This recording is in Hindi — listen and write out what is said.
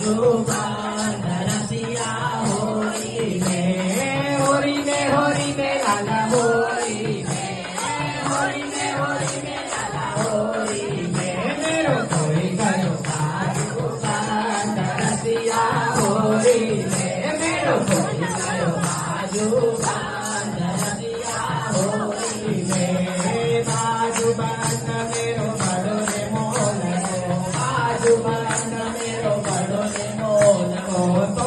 बाजू बांध रसिया होरी में होरी में लाला होरी में लाला होरी में मेरो कोई गयो बाजू बांध रसिया होरी में मेरो कोई गयो बाजू बांध रसिया होरी में बाजू बांध मेरो बड़ो रे मोल बाजू बांध मेरो बड़ो रे मोल तो